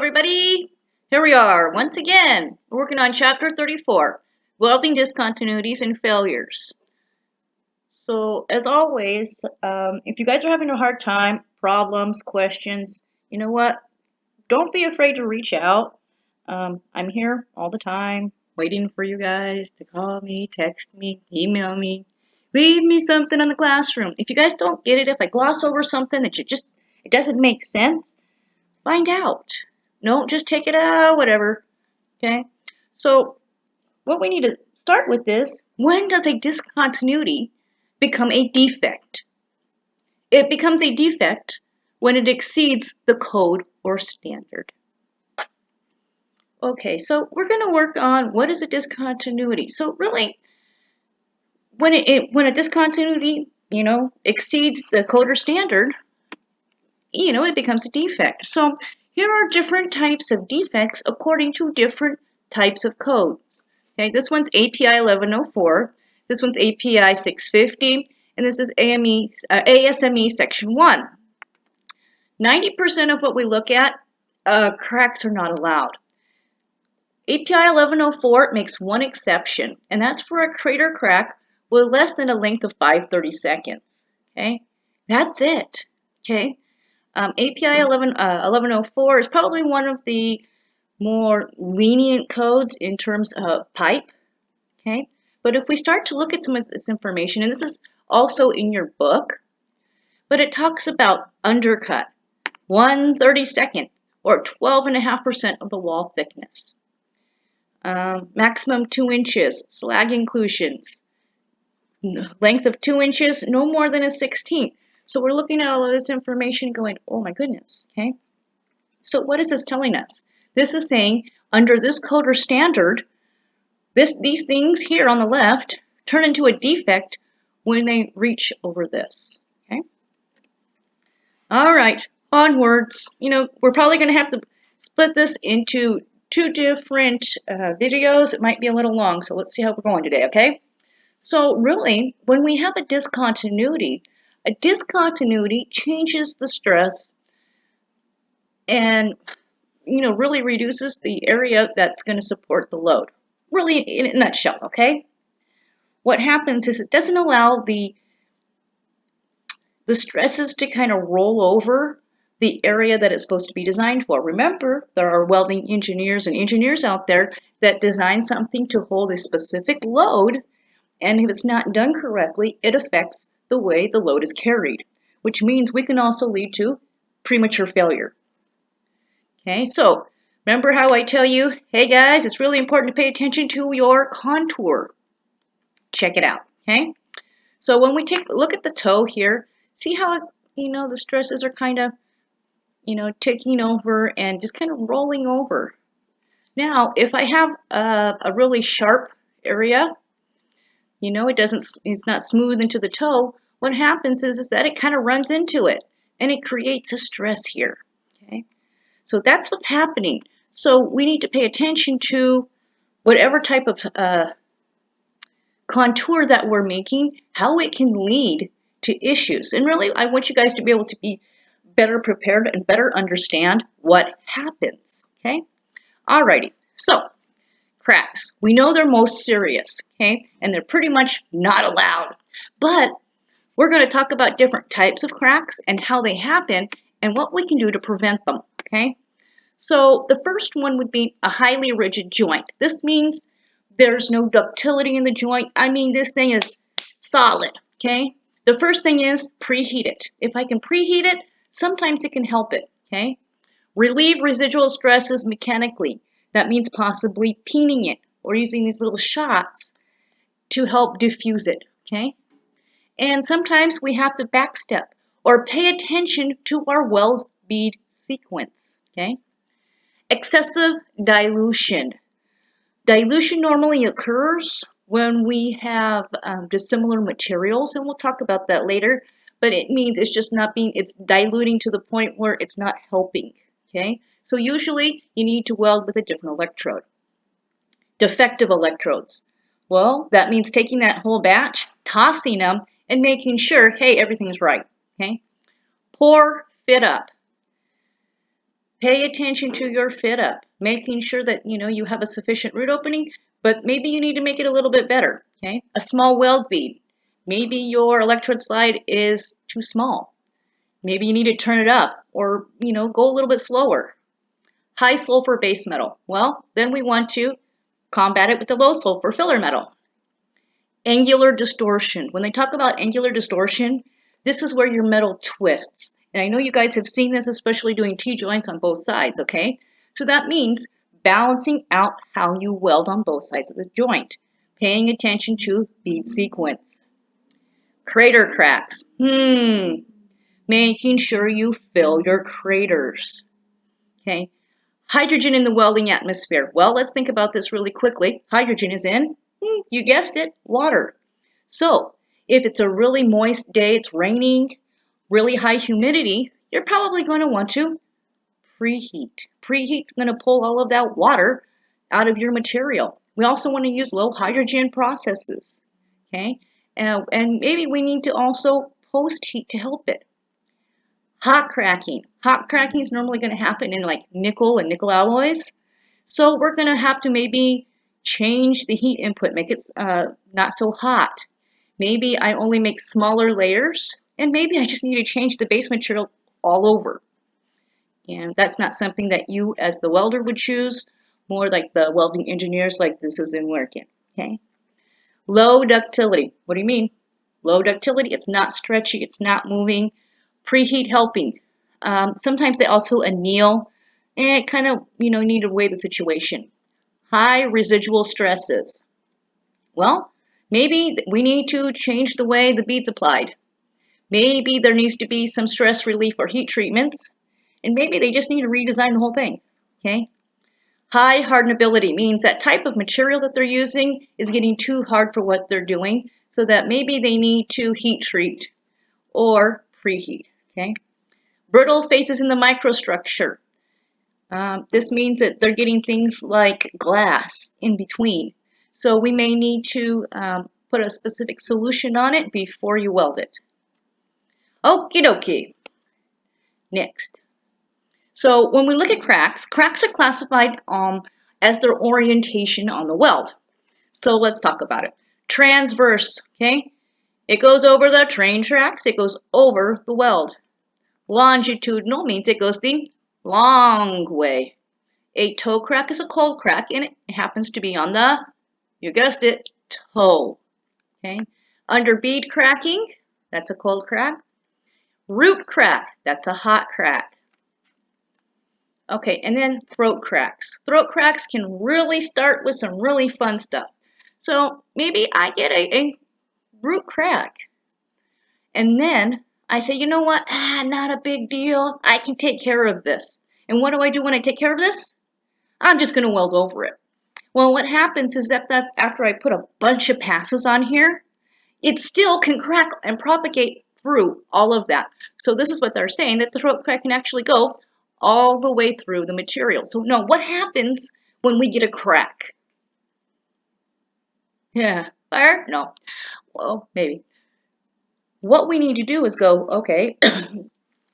everybody. Here we are once again. We're working on chapter 34, welding discontinuities and failures. So as always, if you guys are having a hard time, problems, questions, you know what? Don't be afraid to reach out. I'm here all the time, waiting for you guys to call me, text me, email me, leave me something in the classroom. If you guys don't get it, if I gloss over something that it doesn't make sense, find out. No, just take it out, whatever. Okay? So, what we need to start with is, when does a discontinuity become a defect? It becomes a defect when it exceeds the code or standard. Okay, so we're going to work on what is a discontinuity. So really, when a discontinuity, exceeds the code or standard, it becomes a defect. So here are different types of defects according to different types of codes. Okay, this one's API 1104, this one's API 650, and this is ASME Section 1. 90% of what we look at, cracks are not allowed. API 1104 makes one exception, and that's for a crater crack with less than a length of 530 seconds. Okay, that's it. Okay. API 1104 is probably one of the more lenient codes in terms of pipe, okay? But if we start to look at some of this information, and this is also in your book, but it talks about undercut, 1/32 or 12.5% of the wall thickness, maximum 2 inches, slag inclusions, length of 2 inches, no more than a 16th. So we're looking at all of this information going, oh my goodness, okay? So what is this telling us? This is saying under this code or standard, these things here on the left turn into a defect when they reach over this, okay? All right, onwards. We're probably going to have to split this into two different videos. It might be a little long, so let's see how we're going today, okay? So really, when we have a discontinuity changes the stress and really reduces the area that's going to support the load. Really, in a nutshell, okay? What happens is it doesn't allow the stresses to kind of roll over the area that it's supposed to be designed for. Remember, there are welding engineers and engineers out there that design something to hold a specific load, and if it's not done correctly, it affects the way the load is carried, which means we can also lead to premature failure. Okay, so remember how I tell you, hey guys, it's really important to pay attention to your contour. Check it out, okay? So when we take a look at the toe here, see how, the stresses are kind of, taking over and just kind of rolling over. Now, if I have a really sharp area, it's not smooth into the toe, what happens is that it kind of runs into it and it creates a stress here, okay? So that's what's happening. So we need to pay attention to whatever type of contour that we're making, how it can lead to issues. And really, I want you guys to be able to be better prepared and better understand what happens, okay? Alrighty, so cracks. We know they're most serious, okay? And they're pretty much not allowed. But we're going to talk about different types of cracks and how they happen and what we can do to prevent them, okay? So the first one would be a highly rigid joint. This means there's no ductility in the joint. I mean, this thing is solid, okay? The first thing is preheat it. If I can preheat it, sometimes it can help it, okay? Relieve residual stresses mechanically. That means possibly peening it or using these little shots to help diffuse it, okay? And sometimes we have to backstep or pay attention to our weld bead sequence, okay? Excessive dilution. Dilution normally occurs when we have dissimilar materials, and we'll talk about that later, but it means it's diluting to the point where it's not helping, okay? So usually you need to weld with a different electrode. Defective electrodes. Well, that means taking that whole batch, tossing them, and making sure, hey, everything's right, okay? Poor fit up. Pay attention to your fit up, making sure that you have a sufficient root opening, but maybe you need to make it a little bit better. Okay, a small weld bead. Maybe your electrode slide is too small. Maybe you need to turn it up, or go a little bit slower. High sulfur base metal. Well, then we want to combat it with the low sulfur filler metal. Angular distortion. When they talk about angular distortion, this is where your metal twists. And I know you guys have seen this, especially doing T-joints on both sides, okay? So that means balancing out how you weld on both sides of the joint, paying attention to bead sequence. Crater cracks. Making sure you fill your craters, okay? Hydrogen in the welding atmosphere. Well, let's think about this really quickly. Hydrogen is in, you guessed it, water. So if it's a really moist day, it's raining, really high humidity, you're probably going to want to preheat. Preheat's going to pull all of that water out of your material. We also want to use low hydrogen processes, okay? And maybe we need to also post heat to help it. Hot cracking. Hot cracking is normally going to happen in like nickel and nickel alloys. So we're going to have to maybe change the heat input, make it not so hot. Maybe I only make smaller layers, and maybe I just need to change the base material all over. And that's not something that you as the welder would choose, more like the welding engineers, like this isn't working, okay? Low ductility. What do you mean? Low ductility, it's not stretchy, it's not moving. Preheat helping. Sometimes they also anneal, and kind of, need to weigh the situation. High residual stresses. Well, maybe we need to change the way the bead's applied. Maybe there needs to be some stress relief or heat treatments, and maybe they just need to redesign the whole thing, okay? High hardenability means that type of material that they're using is getting too hard for what they're doing, so that maybe they need to heat treat or preheat, okay? Brittle faces in the microstructure. This means that they're getting things like glass in between. So we may need to put a specific solution on it before you weld it. Okie dokie. Next. So when we look at cracks, cracks are classified as their orientation on the weld. So let's talk about it. Transverse, okay? It goes over the train tracks, it goes over the weld. Longitudinal means it goes the long way. A toe crack is a cold crack, and it happens to be on the, you guessed it, toe. Okay. Under bead cracking, that's a cold crack. Root crack, that's a hot crack. Okay, and then throat cracks. Throat cracks can really start with some really fun stuff. So maybe I get a root crack, and then I say, you know what? Not a big deal. I can take care of this. And what do I do when I take care of this? I'm just going to weld over it. Well, what happens is that after I put a bunch of passes on here, it still can crack and propagate through all of that. So this is what they're saying, that the throat crack can actually go all the way through the material. So no, what happens when we get a crack? Yeah, fire? No. Well, maybe. What we need to do is go, okay,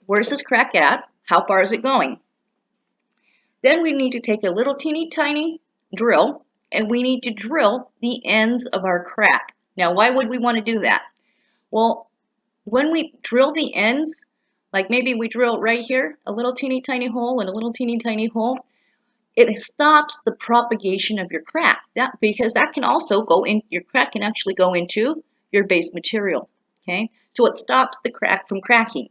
where's this crack at? How far is it going? Then we need to take a little teeny tiny drill, and we need to drill the ends of our crack. Now, why would we want to do that? Well, when we drill the ends, like maybe we drill right here, a little teeny tiny hole and a little teeny tiny hole, it stops the propagation of your crack. Because that can also go in, your crack can actually go into your base material, okay? So it stops the crack from cracking.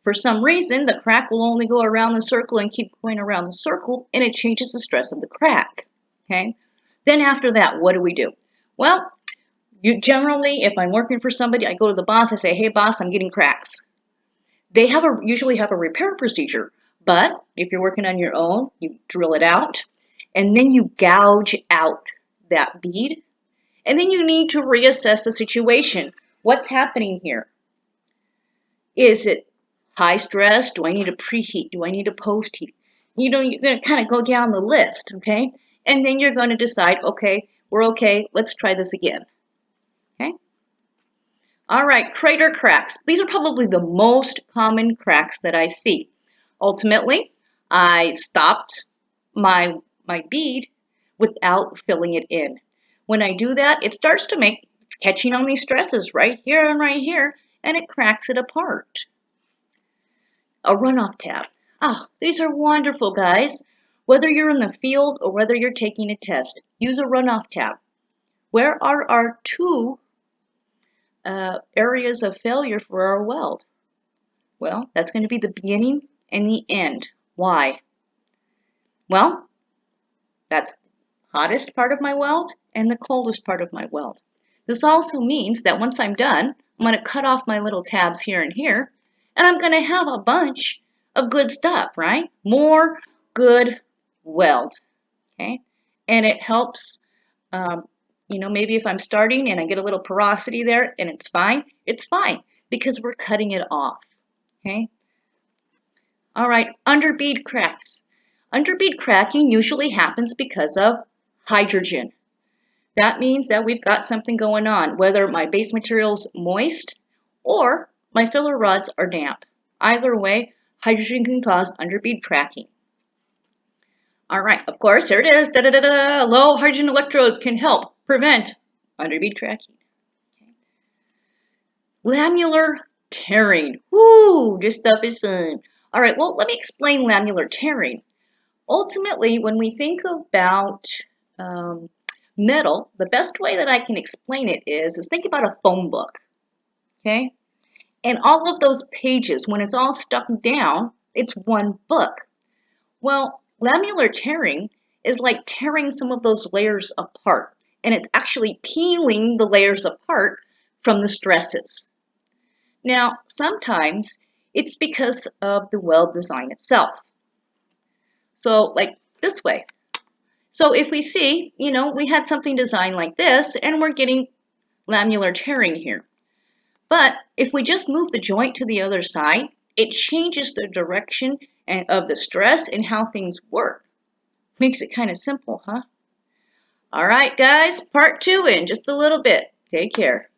For some reason, the crack will only go around the circle and keep going around the circle, and it changes the stress of the crack, okay? Then after that, what do? Well, generally, if I'm working for somebody, I go to the boss, I say, hey boss, I'm getting cracks. They usually have a repair procedure, but if you're working on your own, you drill it out, and then you gouge out that bead, and then you need to reassess the situation. What's happening here? Is it high stress? Do I need to preheat? Do I need to post-heat? You're going to kind of go down the list, okay? And then you're going to decide, okay, we're okay, let's try this again, okay? All right, crater cracks. These are probably the most common cracks that I see. Ultimately, I stopped my bead without filling it in. When I do that, it starts to make catching on these stresses right here and right here, and it cracks it apart. A runoff tab. Ah, these are wonderful, guys. Whether you're in the field or whether you're taking a test, use a runoff tab. Where are our two areas of failure for our weld? Well, that's going to be the beginning and the end. Why? Well, that's the hottest part of my weld and the coldest part of my weld. This also means that once I'm done, I'm going to cut off my little tabs here and here, and I'm going to have a bunch of good stuff, right? More good weld, okay? And it helps, maybe if I'm starting and I get a little porosity there and it's fine because we're cutting it off, okay? All right, underbead cracks. Underbead cracking usually happens because of hydrogen. That means that we've got something going on, whether my base material's moist or my filler rods are damp. Either way, hydrogen can cause underbead cracking. All right, of course, here it is. Low hydrogen electrodes can help prevent underbead cracking. Okay. Lamellar tearing. Woo, this stuff is fun. All right, well, let me explain lamellar tearing. Ultimately, when we think about metal, the best way that I can explain it is think about a phone book, okay? And all of those pages, when it's all stuck down, it's one book. Well, lamellar tearing is like tearing some of those layers apart, and it's actually peeling the layers apart from the stresses. Now, sometimes it's because of the weld design itself. So, like this way. So if we see, we had something designed like this, and we're getting lamellar tearing here. But if we just move the joint to the other side, it changes the direction of the stress and how things work. Makes it kind of simple, huh? All right, guys, part 2 in just a little bit. Take care.